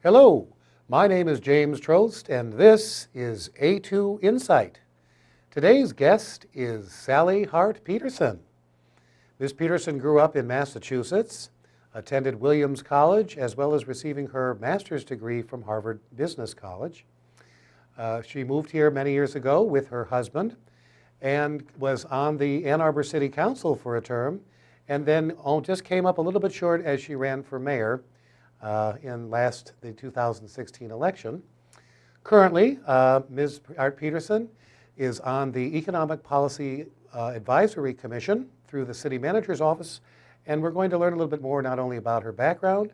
Hello, my name is James Trost, and this is A2 Insight. Today's guest is Sally Hart Peterson. Ms. Peterson grew up in Massachusetts, attended Williams College, as well as receiving her master's degree from Harvard Business College. She moved here many years ago with her husband and was on the Ann Arbor City Council for a term, and then just came up a little bit short as she ran for mayor in the 2016 election. Currently, Ms. Hart Peterson is on the Economic Policy Advisory Commission through the City Manager's Office, and we're going to learn a little bit more not only about her background,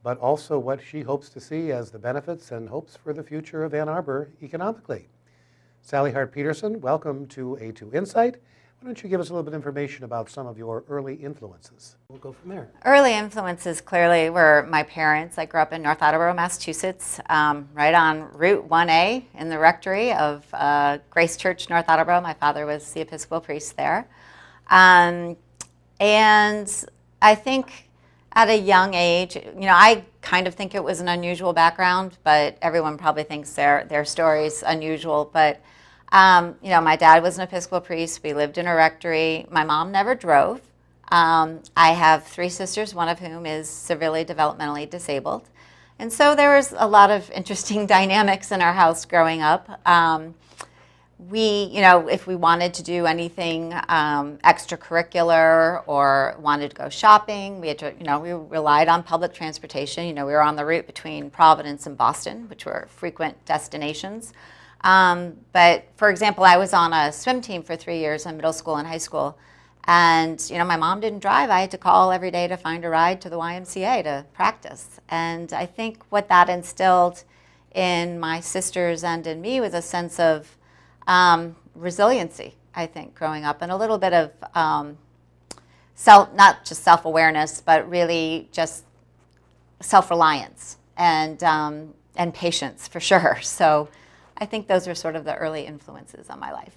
but also what she hopes to see as the benefits and hopes for the future of Ann Arbor economically. Sally Hart Peterson, welcome to A2 Insight. Why don't you give us a little bit of information about some of your early influences? We'll go from there. Early influences clearly were my parents. I grew up in North Attleboro, Massachusetts, right on Route 1A in the rectory of Grace Church, North Attleboro. My father was the Episcopal priest there. And I think at a young age, I kind of think it was an unusual background, but everyone probably thinks their story's unusual. But my dad was an Episcopal priest. We lived in a rectory. My mom never drove. I have three sisters, one of whom is severely developmentally disabled. And so there was a lot of interesting dynamics in our house growing up. If we wanted to do anything extracurricular or wanted to go shopping, we had to, we relied on public transportation. We were on the route between Providence and Boston, which were frequent destinations. But for example, I was on a swim team for 3 years in middle school and high school. And, my mom didn't drive. I had to call every day to find a ride to the YMCA to practice. And I think what that instilled in my sisters and in me was a sense of resiliency, I think, growing up, and a little bit of not just self-awareness, but really just self-reliance and patience, for sure. So I think those are sort of the early influences on my life.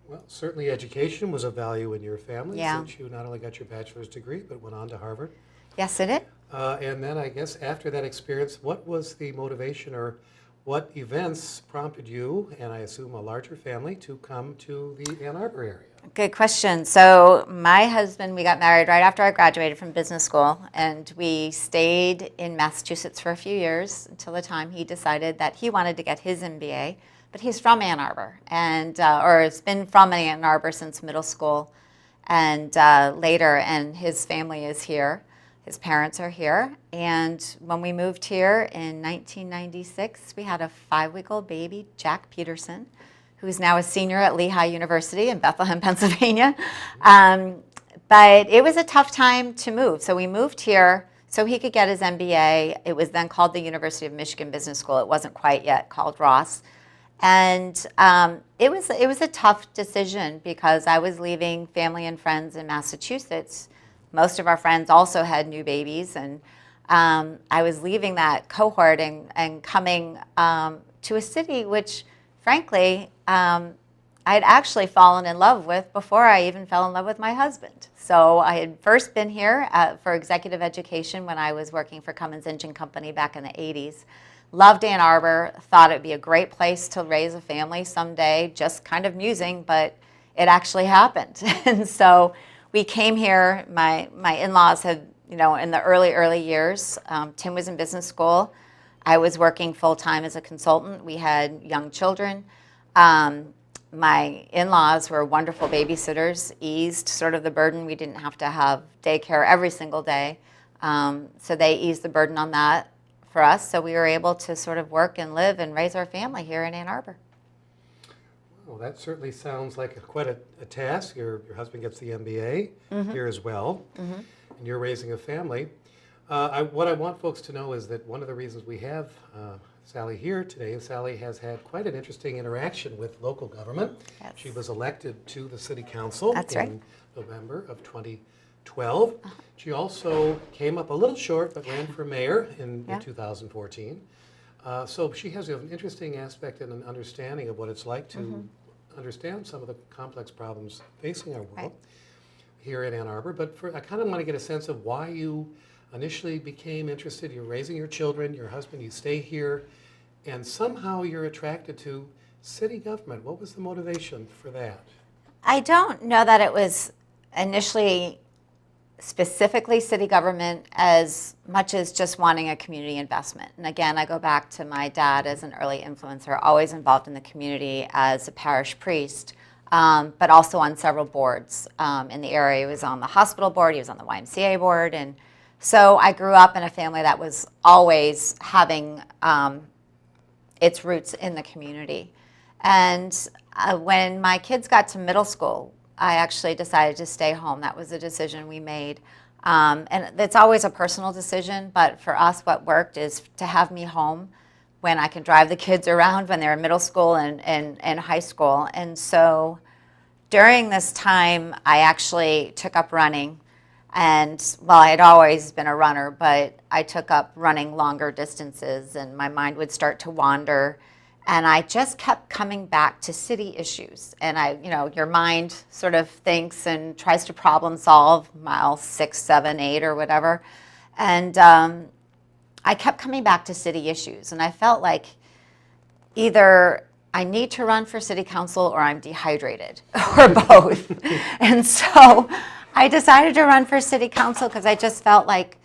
Well, certainly education was a value in your family, Yeah. since you not only got your bachelor's degree, but went on to Harvard. Yes, it did. And then I guess after that experience, what was the motivation or what events prompted you, and I assume a larger family, to come to the Ann Arbor area? Good question. So my husband, we got married right after I graduated from business school, and we stayed in Massachusetts for a few years until the time he decided that he wanted to get his MBA. But he's from Ann Arbor, or has been from Ann Arbor since middle school and later, and his family is here. His parents are here. And when we moved here in 1996, we had a 5-week-old baby, Jack Peterson, who's now a senior at Lehigh University in Bethlehem, Pennsylvania. But it was a tough time to move. So we moved here so he could get his MBA. It was then called the University of Michigan Business School. It wasn't quite yet called Ross. And it was a tough decision because I was leaving family and friends in Massachusetts. Most of our friends also had new babies, and I was leaving that cohort and coming to a city which, frankly, I had actually fallen in love with before I even fell in love with my husband. So I had first been here for executive education when I was working for Cummins Engine Company back in the 80s. Loved Ann Arbor, thought it would be a great place to raise a family someday, just kind of musing, but it actually happened. And so we came here. My in-laws had, in the early years, Tim was in business school. I was working full-time as a consultant. We had young children. My in-laws were wonderful babysitters, eased sort of the burden. We didn't have to have daycare every single day. So they eased the burden on that for us. So we were able to sort of work and live and raise our family here in Ann Arbor. Well, that certainly sounds like quite a task. Your husband gets the MBA here as well, and you're raising a family. What I want folks to know is that one of the reasons we have Sally here today is Sally has had quite an interesting interaction with local government. Yes. She was elected to the City Council in November of 2012. She also came up a little short, but ran for mayor in 2014. So she has an interesting aspect and an understanding of what it's like to understand some of the complex problems facing our world here in Ann Arbor. But I kind of want to get a sense of why you initially became interested. You're raising your children, your husband, you stay here, and somehow you're attracted to city government. What was the motivation for that? I don't know that it was initially specifically city government as much as just wanting a community investment. And again, I go back to my dad as an early influencer, always involved in the community as a parish priest, but also on several boards in the area. He was on the hospital board, he was on the YMCA board. And so I grew up in a family that was always having its roots in the community. And when my kids got to middle school, I actually decided to stay home. That was a decision we made. And it's always a personal decision, but for us, what worked is to have me home when I can drive the kids around when they're in middle school and high school. And so during this time, I actually took up running. And well, I had always been a runner, but I took up running longer distances, and my mind would start to wander. And I just kept coming back to city issues. And your mind sort of thinks and tries to problem solve mile 6, 7, 8 or whatever. And I kept coming back to city issues. And I felt like either I need to run for city council or I'm dehydrated or both. And so I decided to run for city council because I just felt like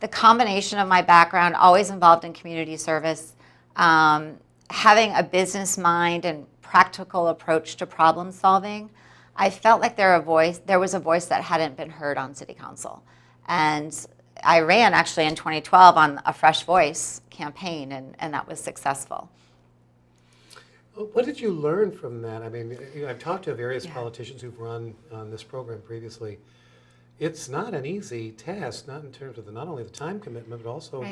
the combination of my background, always involved in community service, having a business mind and practical approach to problem solving, I felt like there was a voice that hadn't been heard on city council. And I ran actually in 2012 on a Fresh Voice campaign, and that was successful. What did you learn from that? I mean, I've talked to various politicians who've run on this program previously. It's not an easy task, not in terms of not only the time commitment, but also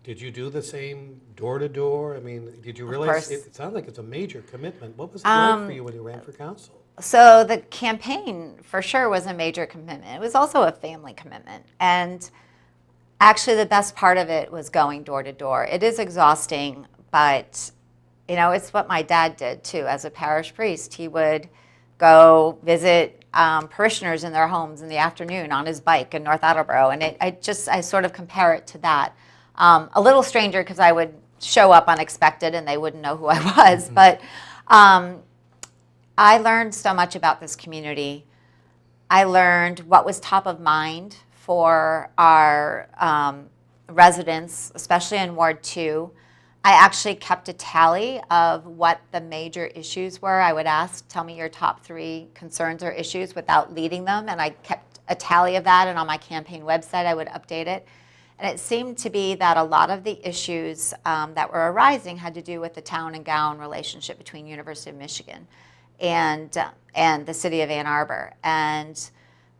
did you do the same door to door? I mean, did you realize it sounds like it's a major commitment? What was it like for you when you ran for council? So the campaign for sure was a major commitment. It was also a family commitment. And actually the best part of it was going door to door. It is exhausting, but it's what my dad did too. As a parish priest, he would go visit parishioners in their homes in the afternoon on his bike in North Attleboro. And I sort of compare it to that. A little stranger because I would show up unexpected and they wouldn't know who I was. Mm-hmm. But I learned so much about this community. I learned what was top of mind for our residents, especially in Ward 2. I actually kept a tally of what the major issues were. I would ask, tell me your top 3 concerns or issues without leading them. And I kept a tally of that. And on my campaign website, I would update it. And it seemed to be that a lot of the issues that were arising had to do with the town and gown relationship between University of Michigan and the city of Ann Arbor. And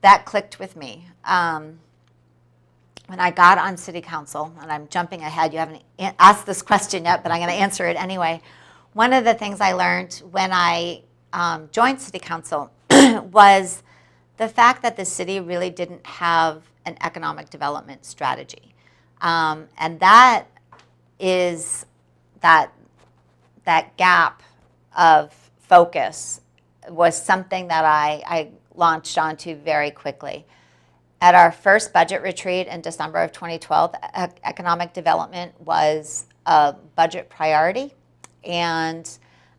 that clicked with me. When I got on city council, and I'm jumping ahead, you haven't asked this question yet, but I'm going to answer it anyway. One of the things I learned when I joined city council was the fact that the city really didn't have an economic development strategy. And that is that gap of focus was something that I launched onto very quickly. At our first budget retreat in December of 2012, economic development was a budget priority, and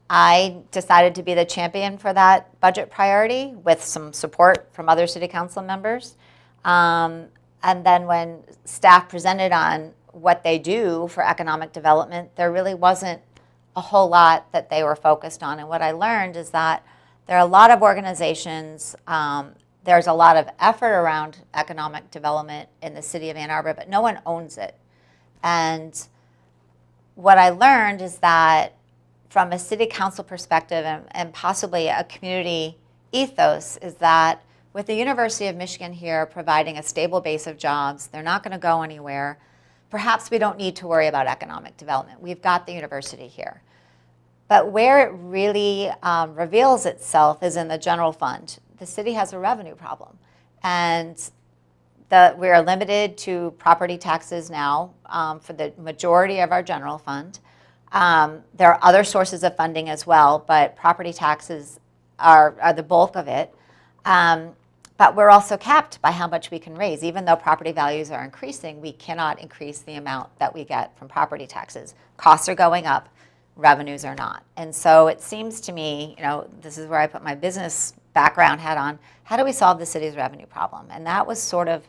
I decided to be the champion for that budget priority with some support from other city council members. And then when staff presented on what they do for economic development, there really wasn't a whole lot that they were focused on. And what I learned is that there are a lot of organizations, there's a lot of effort around economic development in the city of Ann Arbor, but no one owns it. And what I learned is that from a city council perspective and possibly a community ethos is that with the University of Michigan here providing a stable base of jobs, they're not going to go anywhere. Perhaps we don't need to worry about economic development. We've got the university here. But where it really reveals itself is in the general fund. The city has a revenue problem, and we are limited to property taxes now for the majority of our general fund. There are other sources of funding as well, but property taxes are the bulk of it. But but we're also capped by how much we can raise. Even though property values are increasing, we cannot increase the amount that we get from property taxes. Costs are going up, revenues are not. And so it seems to me, this is where I put my business background hat on, how do we solve the city's revenue problem? And that was sort of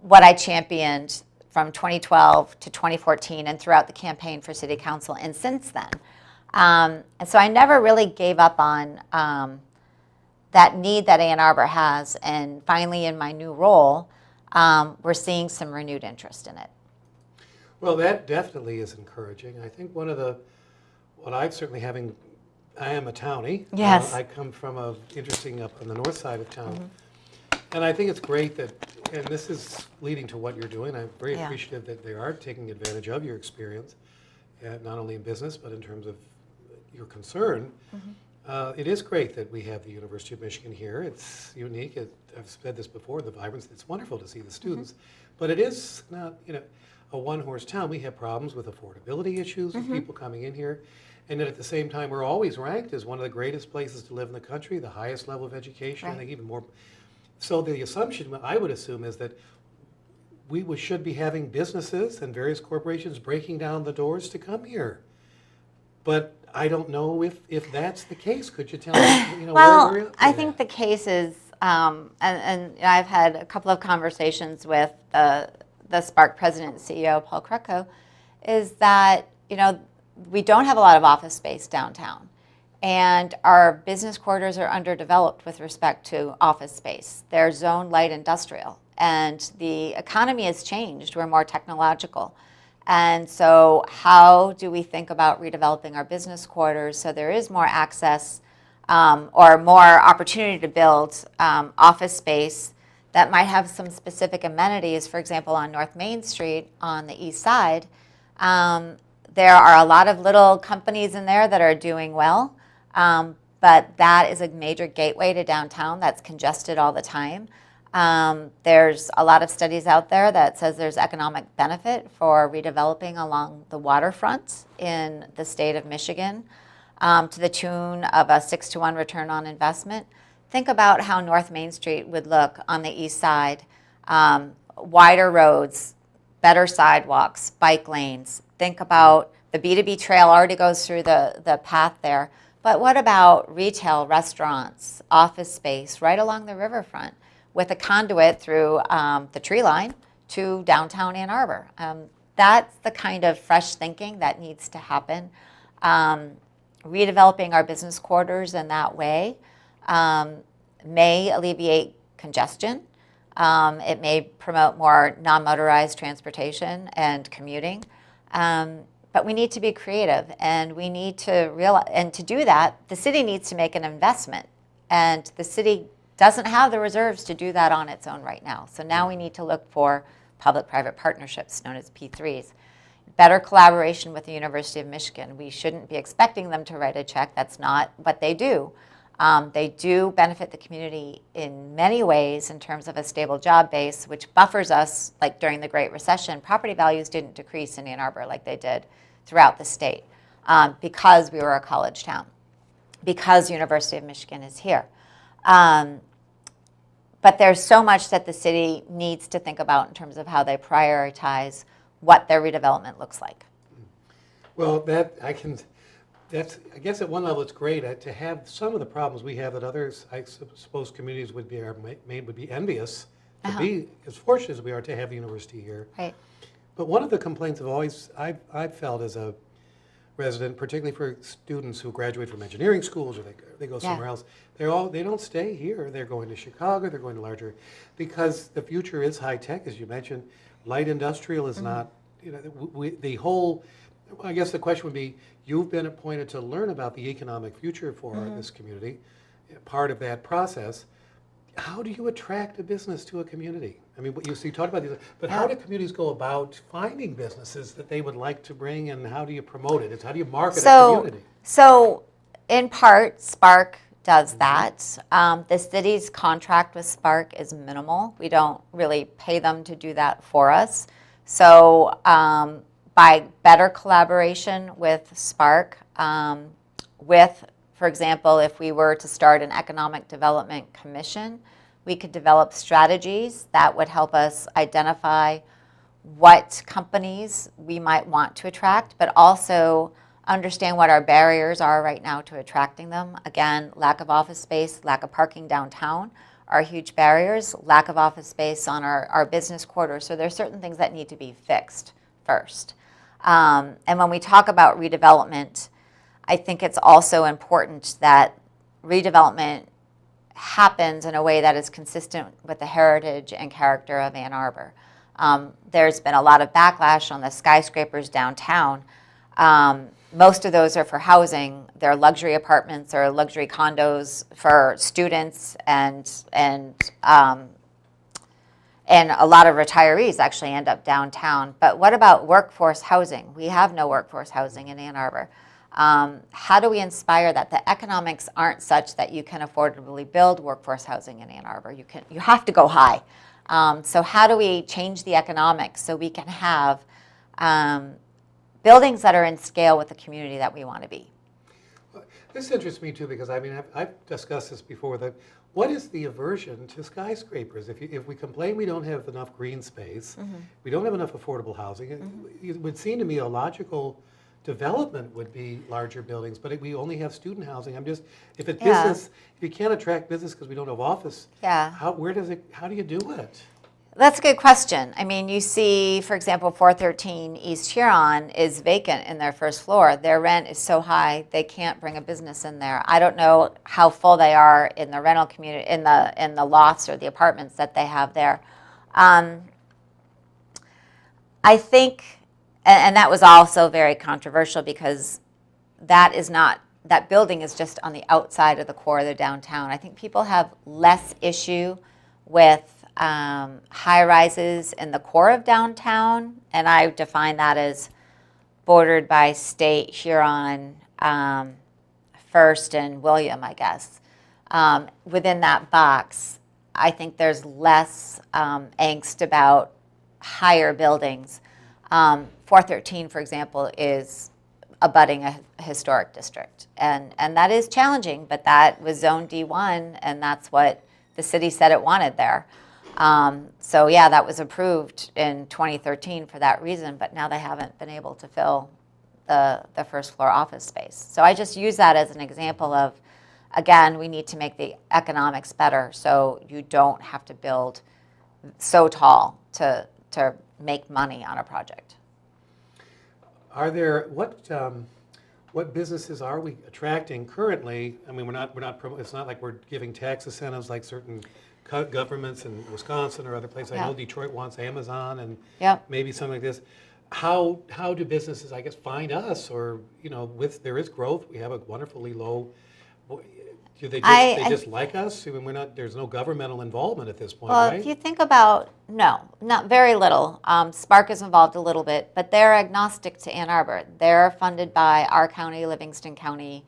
what I championed from 2012 to 2014 and throughout the campaign for city council and since then. And so I never really gave up on that need that Ann Arbor has, and finally in my new role, we're seeing some renewed interest in it. Well, that definitely is encouraging. I think what I've certainly I am a townie. Yes. I come from interesting up on the north side of town. And I think it's great that, and this is leading to what you're doing, I'm very appreciative that they are taking advantage of your experience, not only in business, but in terms of your concern. It is great that we have the University of Michigan here. It's unique. I've said this before, the vibrance, it's wonderful to see the students, but it is not, a one-horse town. We have problems with affordability issues, with people coming in here. And then at the same time, we're always ranked as one of the greatest places to live in the country, the highest level of education, I think even more. So the assumption, I would assume, is that we should be having businesses and various corporations breaking down the doors to come here. But I don't know if that's the case. Could you tell me, Well, where I think the case is, and I've had a couple of conversations with the Spark president and CEO, Paul Krutko, is that, we don't have a lot of office space downtown. And our business quarters are underdeveloped with respect to office space. They're zone light industrial. And the economy has changed. We're more technological. And so how do we think about redeveloping our business quarters so there is more access or more opportunity to build office space that might have some specific amenities? For example, on North Main Street on the east side, there are a lot of little companies in there that are doing well. But that is a major gateway to downtown that's congested all the time. There's a lot of studies out there that says there's economic benefit for redeveloping along the waterfront in the state of Michigan to the tune of a 6-to-1 return on investment. Think about how North Main Street would look on the east side. Wider roads, better sidewalks, bike lanes. Think about the B2B trail already goes through the path there. But what about retail, restaurants, office space right along the riverfront with a conduit through the tree line to downtown Ann Arbor? That's the kind of fresh thinking that needs to happen. Redeveloping our business quarters in that way may alleviate congestion. It may promote more non-motorized transportation and commuting. But we need to be creative, and we need to realize, and to do that, the city needs to make an investment, and the city doesn't have the reserves to do that on its own right now. So now we need to look for public-private partnerships, known as P3s. Better collaboration with the University of Michigan. We shouldn't be expecting them to write a check. That's not what they do. They do benefit the community in many ways in terms of a stable job base, which buffers us. Like during the Great Recession, property values didn't decrease in Ann Arbor like they did throughout the state because we were a college town, because University of Michigan is here. But there's so much that the city needs to think about in terms of how they prioritize what their redevelopment looks like. Well, I guess at one level it's great to have some of the problems we have that others, I suppose, communities would be envious to be as fortunate as we are to have the university here. Right. But one of the complaints I've felt as a resident, particularly for students who graduate from engineering schools or they go somewhere else, they don't stay here. They're going to Chicago. They're going to larger, because the future is high tech, as you mentioned. Light industrial is not. I guess the question would be, you've been appointed to learn about the economic future for this community. Part of that process, how do you attract a business to a community? I mean, you talked about these, but how do communities go about finding businesses that they would like to bring, and how do you promote it? How do you market a community? So, in part, Spark does that. The city's contract with Spark is minimal. We don't really pay them to do that for us. So, by better collaboration with Spark, for example, if we were to start an economic development commission, We could develop strategies that would help us identify what companies we might want to attract, but also understand what our barriers are right now to attracting them. Again, lack of office space, lack of parking downtown are huge barriers, lack of office space on our business quarters. So there's certain things that need to be fixed first. And when we talk about redevelopment, I think it's also important that redevelopment happens in a way that is consistent with the heritage and character of Ann Arbor. There's been a lot of backlash on the skyscrapers downtown. Most of those are for housing. They're luxury apartments or luxury condos for students, and a lot of retirees actually end up downtown. But what about workforce housing? We have no workforce housing in Ann Arbor. How do we inspire that? The economics aren't such that you can affordably build workforce housing in Ann Arbor. You have to go high. So how do we change the economics so we can have buildings that are in scale with the community that we want to be? This interests me too, because I mean, I've discussed this before, that what is the aversion to skyscrapers? If we complain we don't have enough green space, we don't have enough affordable housing, it would seem to me a logical development would be larger buildings, but we only have student housing. If it's business, if you can't attract business because we don't have office, how do you do it? That's a good question. I mean, you see, for example, 413 East Huron is vacant in their first floor. Their rent is so high they can't bring a business in there. I don't know how full they are in the rental community, in the lofts or the apartments that they have there. I think, and that was also very controversial because that building is just on the outside of the core of the downtown. I think people have less issue with high rises in the core of downtown, and I define that as bordered by State, Huron, First, and William, I guess. Within that box, I think there's less angst about higher buildings. 413, for example, is abutting a historic district, and that is challenging, but that was Zone D1, and that's what the city said it wanted there. So yeah, that was approved in 2013 for that reason, but now they haven't been able to fill the first floor office space. So I just use that as an example of, again, we need to make the economics better so you don't have to build so tall to make money on a project. Are there, what businesses are we attracting currently? I mean, it's not like we're giving tax incentives like certain governments in Wisconsin or other places. I know Detroit wants Amazon and maybe something like this. How do businesses, I guess, find us? Or, there is growth. We have a wonderfully low. Do they just like us? I mean, there's no governmental involvement at this point, well, right? If you think about, no, not very little. Spark is involved a little bit, but they're agnostic to Ann Arbor. They're funded by our county, Livingston County,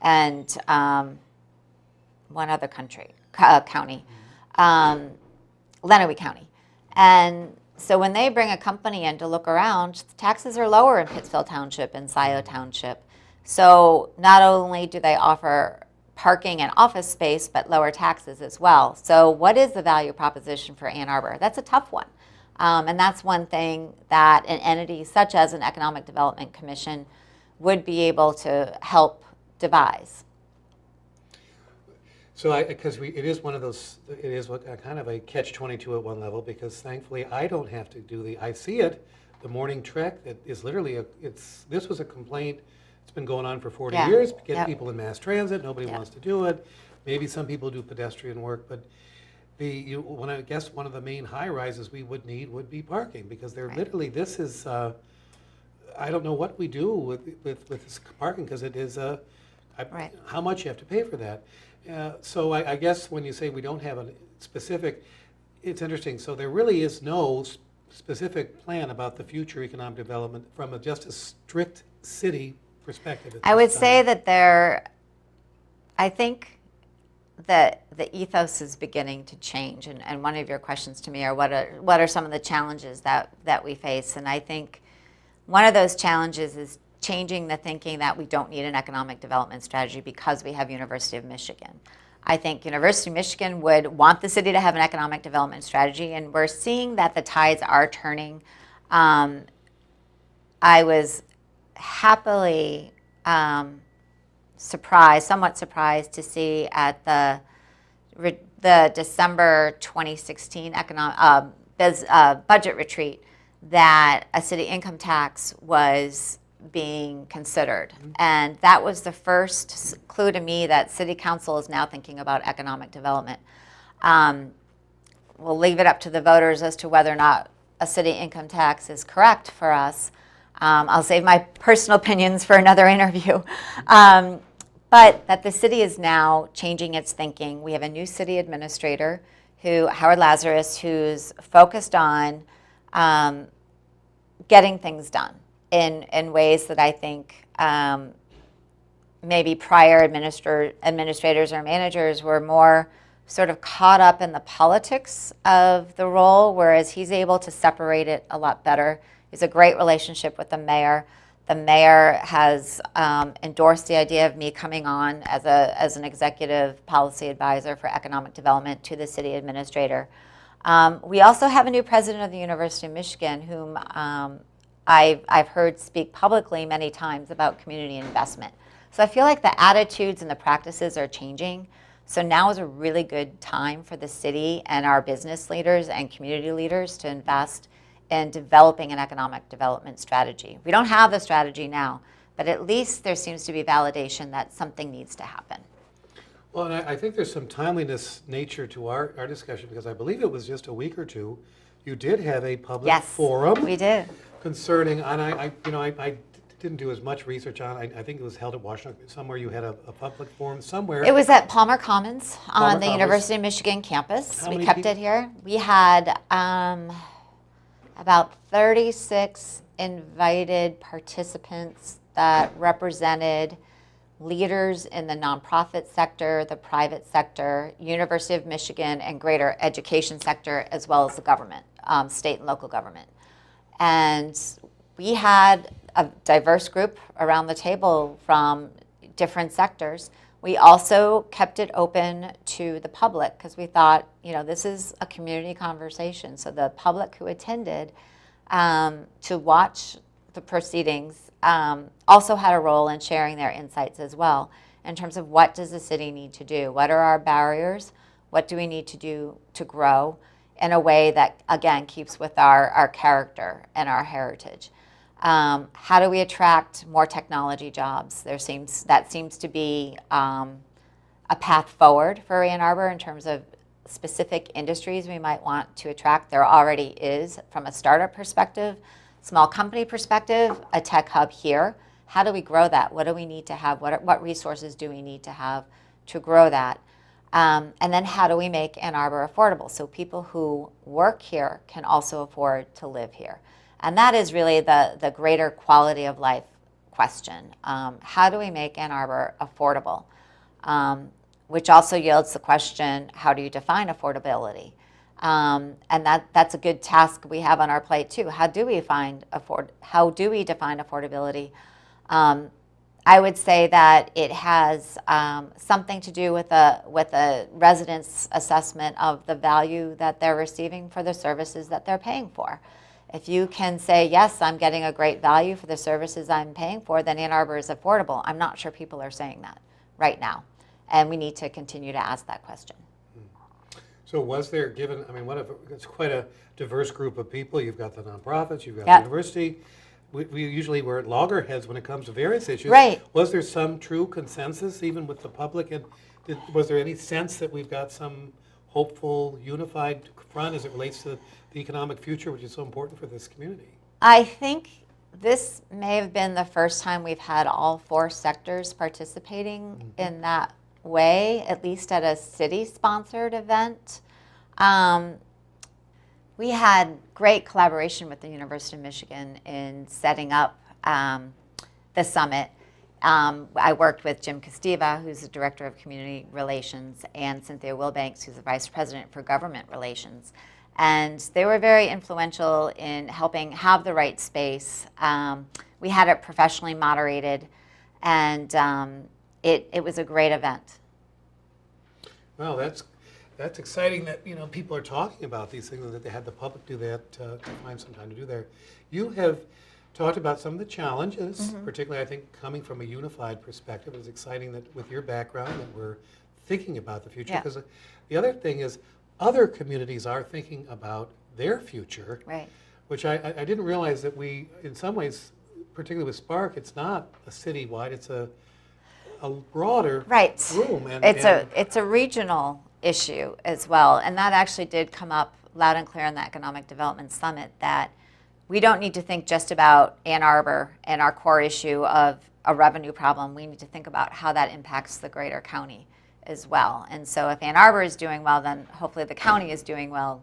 and one other county. Lenawee County. And so when they bring a company in to look around, taxes are lower in Pittsfield Township and Scioto Township. So not only do they offer parking and office space, but lower taxes as well. So what is the value proposition for Ann Arbor? That's a tough one. And that's one thing that an entity such as an Economic Development Commission would be able to help devise. So, because it is one of those, it is kind of a catch-22 at one level, because thankfully I don't have to I see it, the morning trek that is literally, this was a complaint, it's been going on for 40 years, get people in mass transit, nobody wants to do it, maybe some people do pedestrian work, but I guess one of the main high-rises we would need would be parking, because they're literally, this is, I don't know what we do with this parking, because it is, how much you have to pay for that. So I guess when you say we don't have a specific, it's interesting. So there really is no specific plan about the future economic development from just a strict city perspective. I would say that I think that the ethos is beginning to change. And one of your questions to me are what are some of the challenges that we face? And I think one of those challenges is changing the thinking that we don't need an economic development strategy because we have University of Michigan. I think University of Michigan would want the city to have an economic development strategy, and we're seeing that the tides are turning. I was happily somewhat surprised to see at the December 2016 budget retreat that a city income tax was being considered. And that was the first clue to me that city council is now thinking about economic development. We'll leave it up to the voters as to whether or not a city income tax is correct for us. I'll save my personal opinions for another interview. But that the city is now changing its thinking. We have a new city administrator, Howard Lazarus, who's focused on getting things done in ways that I think maybe prior administrators or managers were more sort of caught up in the politics of the role, whereas he's able to separate it a lot better. He's a great relationship with the mayor. The mayor has endorsed the idea of me coming on as an executive policy advisor for economic development to the city administrator. We also have a new president of the University of Michigan, whom I've heard speak publicly many times about community investment. So I feel like the attitudes and the practices are changing. So now is a really good time for the city and our business leaders and community leaders to invest in developing an economic development strategy. We don't have the strategy now, but at least there seems to be validation that something needs to happen. Well, and I think there's some timeliness nature to our discussion, because I believe it was just a week or two, you did have a public forum. We did. Concerning, and I didn't do as much research on it. I think it was held at Washington, somewhere you had a public forum somewhere. It was at Palmer Commons on the University of Michigan campus. We kept it here. We had about 36 invited participants that represented leaders in the nonprofit sector, the private sector, University of Michigan, and greater education sector, as well as the government, state and local government. And we had a diverse group around the table from different sectors. We also kept it open to the public because we thought, this is a community conversation. So the public who attended to watch the proceedings also had a role in sharing their insights as well in terms of what does the city need to do? What are our barriers? What do we need to do to grow in a way that, again, keeps with our character and our heritage? How do we attract more technology jobs? That seems to be a path forward for Ann Arbor in terms of specific industries we might want to attract. There already is, from a startup perspective, small company perspective, a tech hub here. How do we grow that? What do we need to have? What resources do we need to have to grow that? And then how do we make Ann Arbor affordable so people who work here can also afford to live here? And that is really the greater quality of life question. How do we make Ann Arbor affordable? Which also yields the question, how do you define affordability? And that's a good task we have on our plate too. How do we define affordability? I would say that it has something to do with a resident's assessment of the value that they're receiving for the services that they're paying for. If you can say, yes, I'm getting a great value for the services I'm paying for, then Ann Arbor is affordable. I'm not sure people are saying that right now. And we need to continue to ask that question. So was there it's quite a diverse group of people. You've got the nonprofits, you've got the university. We usually we're at loggerheads when it comes to various issues. Right. Was there some true consensus even with the public? And was there any sense that we've got some hopeful, unified front as it relates to the economic future, which is so important for this community? I think this may have been the first time we've had all four sectors participating in that way, at least at a city-sponsored event. We had great collaboration with the University of Michigan in setting up the summit. I worked with Jim Kostiva, who's the Director of Community Relations, and Cynthia Wilbanks, who's the Vice President for Government Relations. And they were very influential in helping have the right space. We had it professionally moderated, and it was a great event. Well, that's exciting that people are talking about these things and that they had the public do that to find some time to do there. You have talked about some of the challenges, particularly I think coming from a unified perspective. It's exciting that with your background that we're thinking about the future, Yeah. because the other thing is other communities are thinking about their future, Right. which I didn't realize that we, in some ways, particularly with Spark, it's not a citywide, it's a broader Right. room. And, It's a regional issue as well, and that actually did come up loud and clear in the Economic Development Summit, that we don't need to think just about Ann Arbor and our core issue of a revenue problem. We need to think about how that impacts the greater county as well. And so if Ann Arbor is doing well, then hopefully the county is doing well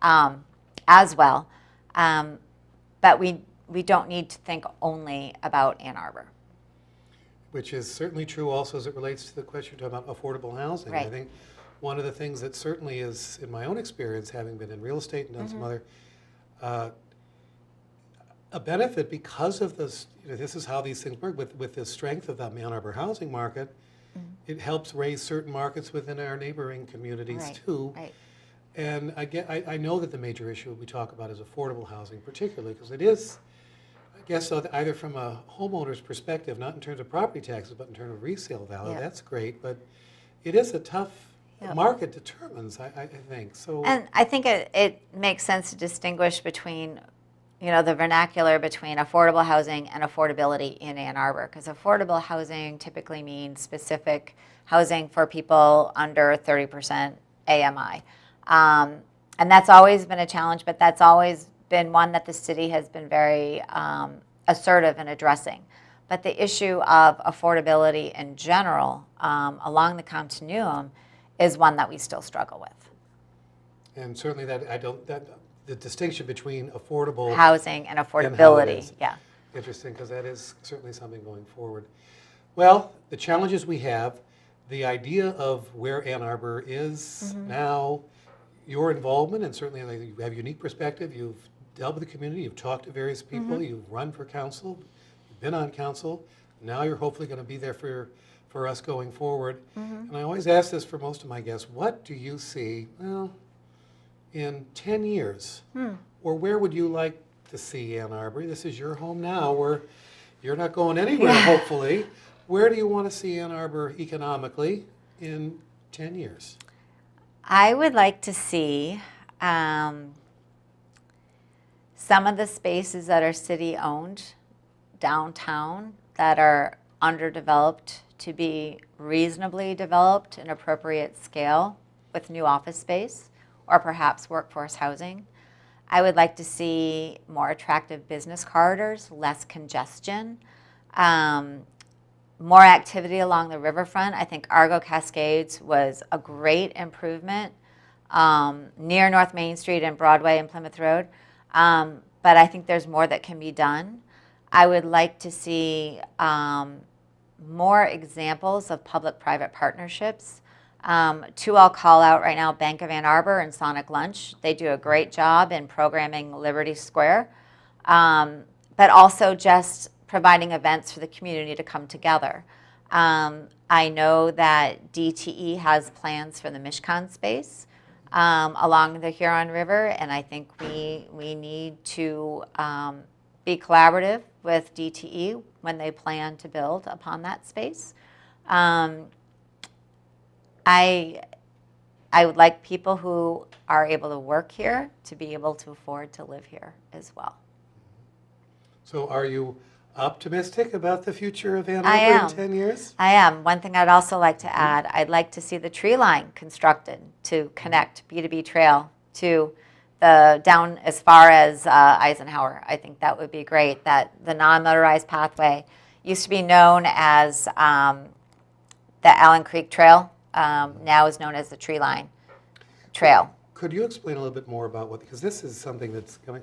as well. But we don't need to think only about Ann Arbor. which is certainly true also as it relates to the question you're talking about affordable housing. Right. I think one of the things that certainly is, in my own experience, having been in real estate and done some other, a benefit because of this, this is how these things work, with the strength of the Ann Arbor housing market, it helps raise certain markets within our neighboring communities Right. too. Right. And I know that the major issue we talk about is affordable housing, particularly because it is, I guess, either from a homeowner's perspective, not in terms of property taxes, but in terms of resale value. Yeah. That's great, but it is a tough Yep. market determines, I think. So And I think it makes sense to distinguish between, the vernacular between affordable housing and affordability in Ann Arbor, because affordable housing typically means specific housing for people under 30% AMI. And that's always been a challenge, but that's always been one that the city has been very assertive in addressing. But the issue of affordability in general along the continuum is one that we still struggle with. and certainly the distinction between affordable Housing and how it affordability, is. yeah. Interesting, because that is certainly something going forward. Well, the challenges we have, the idea of where Ann Arbor is now, your involvement, and certainly you have a unique perspective. You've dealt with the community, you've talked to various people, you've run for council, you've been on council. Now you're hopefully going to be there for us going forward. And I always ask this for most of my guests, what do you see, in 10 years? Or where would you like to see Ann Arbor? This is your home now, where you're not going anywhere, hopefully. Where do you want to see Ann Arbor economically in 10 years? I would like to see some of the spaces that are city-owned downtown that are underdeveloped to be reasonably developed in appropriate scale with new office space or perhaps workforce housing. I would like to see more attractive business corridors, less congestion, more activity along the riverfront. I think Argo Cascades was a great improvement near North Main Street and Broadway and Plymouth Road, but I think there's more that can be done. I would like to see more examples of public-private partnerships. Two I'll call out right now, Bank of Ann Arbor and Sonic Lunch. They do a great job in programming Liberty Square, but also just providing events for the community to come together. I know that DTE has plans for the Mishcon space along the Huron River, and I think we need to be collaborative with DTE when they plan to build upon that space. I would like people who are able to work here to be able to afford to live here as well. So are you optimistic about the future of Ann I Arbor am. in 10 years? I am. One thing I'd also like to add, I'd like to see the tree line constructed to connect B2B Trail to the down as far as Eisenhower. I think that would be great. That the non-motorized pathway used to be known as the Allen Creek Trail, now is known as the Tree Line Trail. Could you explain a little bit more about because this is something that's coming,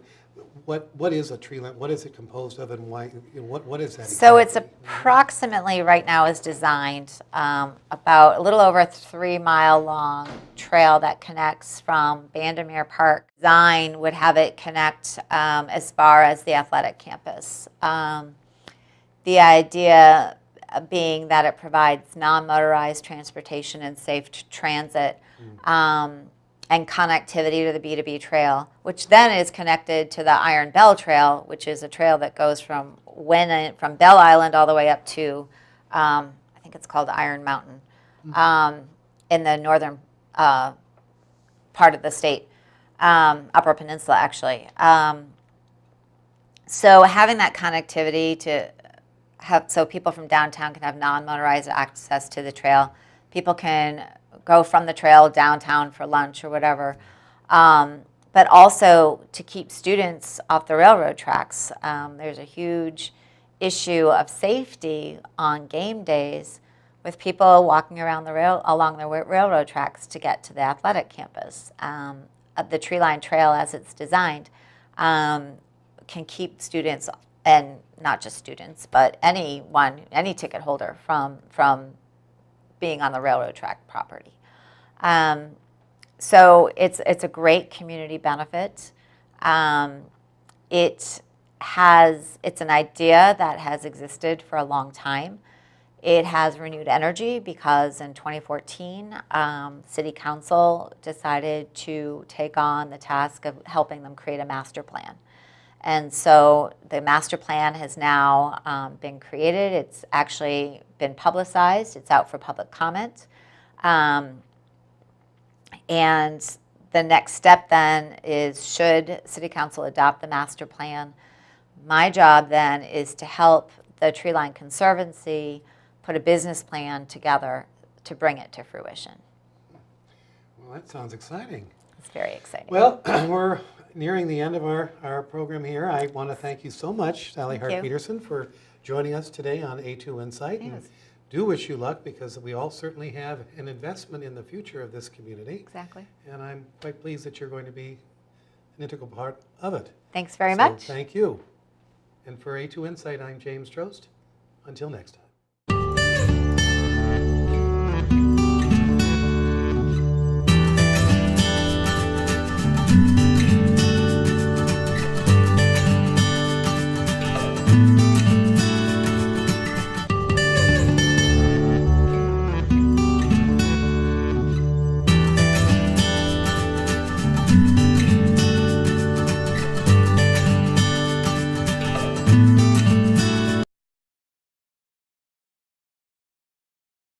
what is a tree line, what is it composed of, and why, what is that So it's exactly? approximately right now is designed about a little over a 3-mile long trail that connects from Vandermeer Park. Design would have it connect as far as the athletic campus. The idea being that it provides non-motorized transportation and safe transit and connectivity to the B2B trail, which then is connected to the Iron Bell Trail, which is a trail that goes from Bell Island all the way up to, I think it's called Iron Mountain, in the northern part of the state, Upper Peninsula, actually. So having that connectivity so people from downtown can have non-motorized access to the trail. People can go from the trail downtown for lunch or whatever. But also to keep students off the railroad tracks. There's a huge issue of safety on game days with people walking around along the railroad tracks to get to the athletic campus. The tree line trail, as it's designed, can keep students, and not just students, but any ticket holder from being on the railroad track property. So it's a great community benefit. It's an idea that has existed for a long time. It has renewed energy because in 2014, City Council decided to take on the task of helping them create a master plan. And so the master plan has now been created. It's actually been publicized. It's out for public comment. And the next step then is, should City Council adopt the master plan, my job then is to help the Tree Line Conservancy put a business plan together to bring it to fruition. Well, that sounds exciting. It's very exciting. Well, we're nearing the end of our program here. I want to thank you so much, Sally Hart Peterson, for joining us today on A2 Insight. Yes. And do wish you luck, because we all certainly have an investment in the future of this community. Exactly. And I'm quite pleased that you're going to be an integral part of it. Thanks very much. Thank you. And for A2 Insight, I'm James Trost. Until next time.